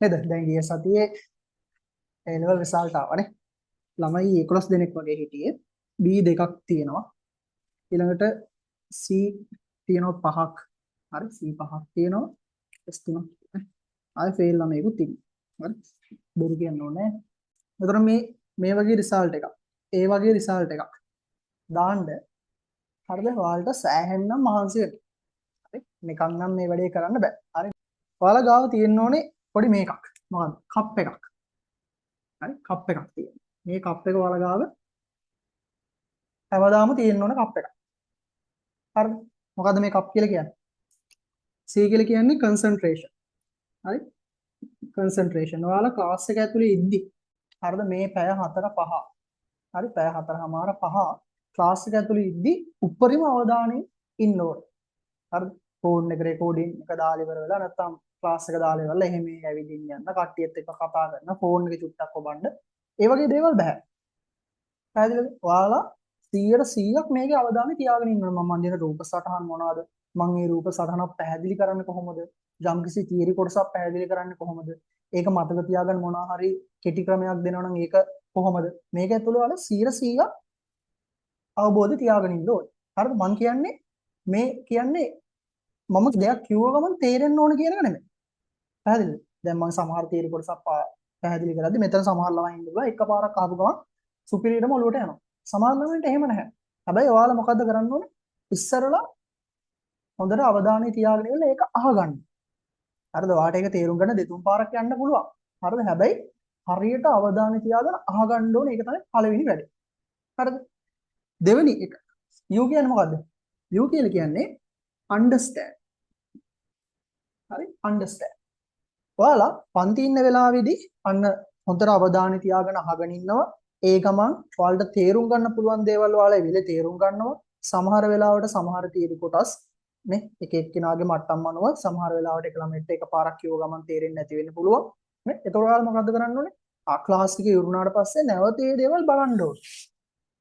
නේද? දැන් ගිය සතියේ A level result ආවනේ. ළමයි 11 දෙනෙක් වගේ හිටියේ. B දෙකක් තියෙනවා. ඊළඟට C තියෙනවා පහක්. හරි C පහක් තියෙනවා. S තුනක්. ආයෙ ෆේල් ළමයිකුත් ඉන්නවා. හරි. බොරු කියන්න ඕනේ. එතකොට මේ වගේ රිසල්ට් එකක්. ඒ වගේ රිසල්ට් එකක් දාන්න හරිද? ඔයාලට සෑහෙන්න මහන්සි වෙන්න. හරි. නිකන් නම් මේ වැඩේ කරන්න බෑ. හරි. ඔයාලා ගාව තියෙන්න ඕනේ පොඩි මේකක්. මොකක්ද? කප් එකක්. හරි. කප් එකක් තියෙනවා. මේ කප් එක ඔයාලා ගාව හැමදාම තියෙන්න ඕන කප් එකක්. හරිද? මොකද්ද මේ කප් කියලා කියන්නේ? C කියලා කියන්නේ concentration. හරි? concentration. ඔයාලා ක්ලාස් එක ඇතුලේ ඉද්දි හරිද? මේ පැය 4 5. හරි පැය 4:00මාර 5 ක්ලාස් එක ඇතුලේ ඉද්දි උපරිම අවධානයෙන් ඉන්න ඕනේ. හරිද? ෆෝන් එක රෙකෝඩින් එක දාලා ඉවර වෙලා නැත්නම් ක්ලාස් එක දාලා ඉවරලා එහෙම ඇවිදින්න යන්න කට්ටියත් එක්ක කතා කරන ෆෝන් එක චුට්ටක් ඔබන්න. ඒ වගේ දේවල් බෑ. පැහැදිලිද? ඔයාලා 100% මේකේ අවධානය තියාගෙන ඉන්න ඕනේ. මම අඳින රූප සටහන් මොනවද? මම මේ රූප සටහනක් පැහැදිලි කරන්නේ කොහොමද? යම්කිසි තියරි කොටසක් පැහැදිලි කරන්නේ කොහොමද? ඒක මතක තියාගන්න මොනවා හරි කෙටි ක්‍රමයක් දෙනවා නම් ඒක කොහොමද? මේක ඇතුළේ වල 100% අවබෝධය තියාගෙන ඉන්න ඕනේ. හරිද? මම කියන්නේ මේ කියන්නේ මම දෙයක් කිව්ව ගමන් තේරෙන්න ඕන කියන එක නෙමෙයි. පැහැදිලිද? දැන් මම සමහර තියරි කොටසක් පැහැදිලි කරද්දි මෙතන සමහර ළමයි ඉන්නවා එකපාරක් අහපු ගමන් සුපිරියටම ඔලුවට යනවා. සමහර ළමයින්ට එහෙම නැහැ. හැබැයි ඔයාලා මොකද්ද කරන්න ඕනේ? ඉස්සරලා හොඳට අවධානය තියාගෙන ඉන්න ඒක අහගන්න. හරිද? ඔයාලට ඒක තේරුම් ගන්න දෙතුන් පාරක් යන්න පුළුවන්. හරිද? හැබැයි හරියට අවධානය තියාගෙන අහගන්න ඕනේ. ඒක තමයි පළවෙනි වැඩේ. හරිද? දෙවෙනි එක. U කියන්නේ මොකද්ද? U කියලා කියන්නේ understand. හරි? understand. ඔයාලා පන්ති ඉන්න වෙලාවේදී අන්න හොඳට අවධානය තියාගෙන අහගෙන ඉන්නවා. ඒ ගමන් ඔයාලට තේරුම් ගන්න පුළුවන් දේවල් ඔයාලා එවිල තේරුම් ගන්නවා. සමහර වෙලාවට සමහර තීරු කොටස් නේ එක එක්කිනාගේ මට්ටම් අනුව සමහර වෙලාවට එක ළමෙක්ට එකපාරක් කියව ගමන් තේරෙන්නේ නැති වෙන්න පුළුවන්. නේ? එතකොට ඔයාලා මොකද්ද කරන්න ඕනේ? ක්ලාස් එකේ ඉවරුනාට පස්සේ නැවත මේ දේවල් බලන්න ඕනේ.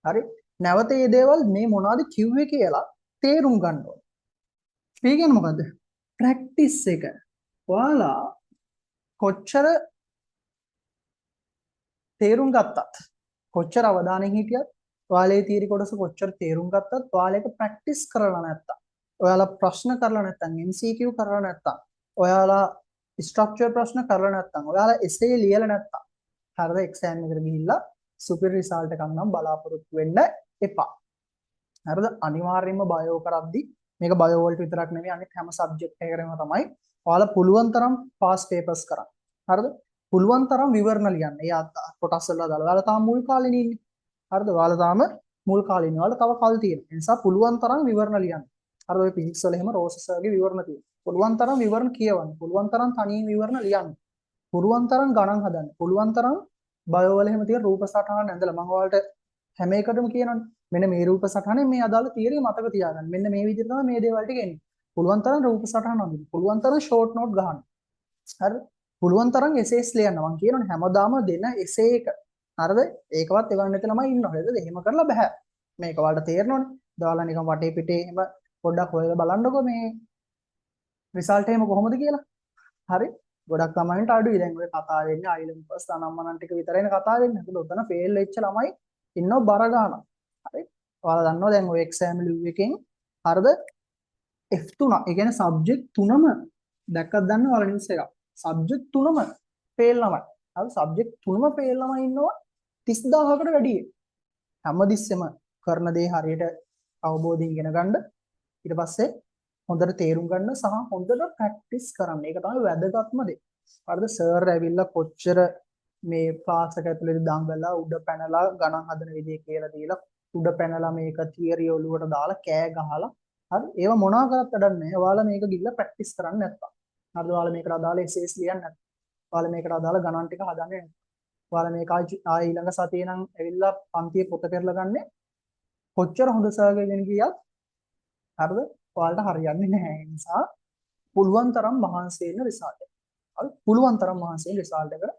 හරි? නැවත මේ දේවල් මේ මොනවද කිව්වේ කියලා තේරුම් ගන්න ඕනේ. මේ කියන්නේ මොකද්ද? ප්‍රැක්ටිස් එක. ඔයාලා කොච්චර තේරුම් ගත්තත් කොච්චර අවධානයෙන් හිටියත් ඔයාලේ තීරි කොටස කොච්චර තේරුම් ගත්තත් ඔයාලා ඒක ප්‍රැක්ටිස් කරලා නැත්තම් ඔයාලා ප්‍රශ්න කරලා නැත්තම් MCQ කරලා නැත්තම් ඔයාලා ස්ට්‍රක්චර් ප්‍රශ්න කරලා නැත්තම් ඔයාලා එසේ ලියලා නැත්තම් හරිද එක්සෑම් එකට ගිහිල්ලා සුපිරි රිසල්ට් එකක් නම් බලාපොරොත්තු වෙන්න එපා. හරිද? අනිවාර්යයෙන්ම බයෝ කරද්දි මේක බයෝ වලට විතරක් නෙමෙයි අනිත් හැම සබ්ජෙක්ට් එකකටම තමයි ඔයාලා පුළුවන් තරම් පාස් පේපර්ස් කරන්න. හරිද? පුළුවන් තරම් විවරණ ලියන්න. ඒ කොටස් වල දාලා. ඔයාලා තාම මුල් කාලේ ඉන්නේ. හරිද? ඔයාලා තාම මුල් කාලේ ඉන්නේ. ඔයාලා තව කල් තියෙනවා. ඒ නිසා පුළුවන් තරම් විවරණ ලියන්න. හරිද? ඔය ෆිසික්ස් වල එහෙම රෝසස් වගේ විවරණ තියෙනවා. පුළුවන් තරම් විවරණ කියවන්න. පුළුවන් තරම් තනියෙන් විවරණ ලියන්න. පුළුවන් තරම් ගණන් හදන්න. පුළුවන් තරම් බයෝ වල එහෙම තියෙන රූප සටහන් ඇඳලා මම ඔයාලට හැම එකටම කියනවනේ. මෙන්න මේ රූප සටහනේ මේ අදාළ තියරිය මතක තියාගන්න. මෙන්න මේ විදිහට තමයි මේ දේවල් ටික එන්නේ. පුළුවන් තරම් රූප සටහන් අඳින්න. පුළුවන් තරම් ෂෝට් නෝට් ගහන්න. හරිද? පුළුවන් තරම් එසේස් ලියන්න. මම කියනවනේ හැමදාම දෙන එසේ එක. හරිද? ඒකවත් එවන්න නැති ළමයි ඉන්නවා. හරිද? එහෙම කරලා බෑ. මේක ඔයාලට තේරෙනවනේ. දාලා නිකන් වටේ පිටේ එහෙම පොඩ්ඩක් හොයලා බලන්නකෝ මේ රිසල්ට් එහෙම කොහොමද කියලා. හරි? ගොඩක් ළමයින්ට අඩුයි. දැන් ඔය කතා වෙන්නේ අයිලන්පස් අනම්මනන් ටික විතරයිනේ කතා වෙන්නේ. හරිද? උතන ෆේල් වෙච්ච ළමයි ඉන්නව බර ගන්න. හරි? ඔයාලා දන්නවා දැන් ඔය එක්සෑම් ලිව් එකෙන් හරිද? F3 ඒ කියන්නේ සබ්ජෙක්ට් තුනම දැක්කත් දන්න ඔයාලා නිවුස් එකක්. සබ්ජෙක්ට් තුනම ෆේල් ළමයි. හරි? සබ්ජෙක්ට් තුනම ෆේල් ළමයි ඉන්නවා 30000කට වැඩි. හැමතිස්සෙම කරන දේ හරියට අවබෝධයෙන් ඉගෙන ගන්න. ඊට පස්සේ හොඳට තේරුම් ගන්න සහ හොඳට ප්‍රැක්ටිස් කරන්න. ඒක තමයි වැදගත්ම දේ. හරිද? සර් ඇවිල්ලා කොච්චර මේ ක්ලාස් එක ඇතුලේ දඟලලා උඩ පැනලා ගණන් හදන විදිය කියලා දීලා උඩ පැනලා මේක තියරි ඔලුවට දාලා කෑ ගහලා හරි ඒව මොනවා කරත් වැඩක් නැහැ. ඔයාලා මේක ගිහිල්ලා ප්‍රැක්ටිස් කරන්න නැත්තම්. හරිද? ඔයාලා මේකට අදාළ එසේස් ලියන්න නැත්තම්. ඔයාලා මේකට අදාළ ගණන් ටික හදන්නේ නැත්තම්. ඔයාලා මේක ආයි ඊළඟ සතියේ නම් ඇවිල්ලා පන්තියේ පොත පෙරලා ගන්නේ කොච්චර හොඳ සර්ගෙන් ගියත් හරිද? ඔයාලට හරියන්නේ නැහැ. ඒ නිසා පුළුවන් තරම් මහන්සි වෙන්න රිසල්ට් එක. හරි? පුළුවන් තරම් මහන්සි වෙන්න රිසල්ට් එකට.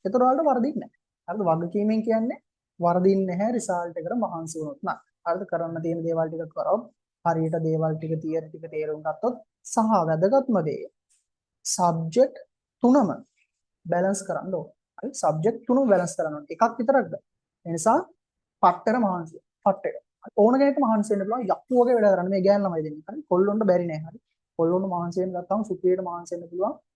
ඒතර ඔයාලට වරදින්නේ නැහැ. හරිද? වගකීමෙන් කියන්නේ වරදින්නේ නැහැ රිසල්ට් එකට මහන්සි වුණොත් නම්. හරිද? කරන්න තියෙන දේවල් ටික කරොත් හරියට දේවල් ටික තියරි ටික තේරුම් ගත්තොත් සහ වැදගත්ම දේ සබ්ජෙක්ට් තුනම බැලන්ස් කරන්න ඕන. හරි සබ්ජෙක්ට් තුනම බැලන්ස් කරන්න ඕන. එකක් විතරක්ද? ඒ නිසා පට්ටර මහන්සිය. පට්ටර. ඕන කෙනෙක්ට මහන්සි වෙන්න පුළුවන් යක්කු වගේ වැඩ කරන්න මේ ගෑන් ළමයි දෙන්නේ. හරි කොල්ලොන්ට බැරි නෑ. හරි කොල්ලොන්ට මහන්සි වෙන්න ගත්තාම සුපිරියට මහන්සි වෙන්න පුළුවන්.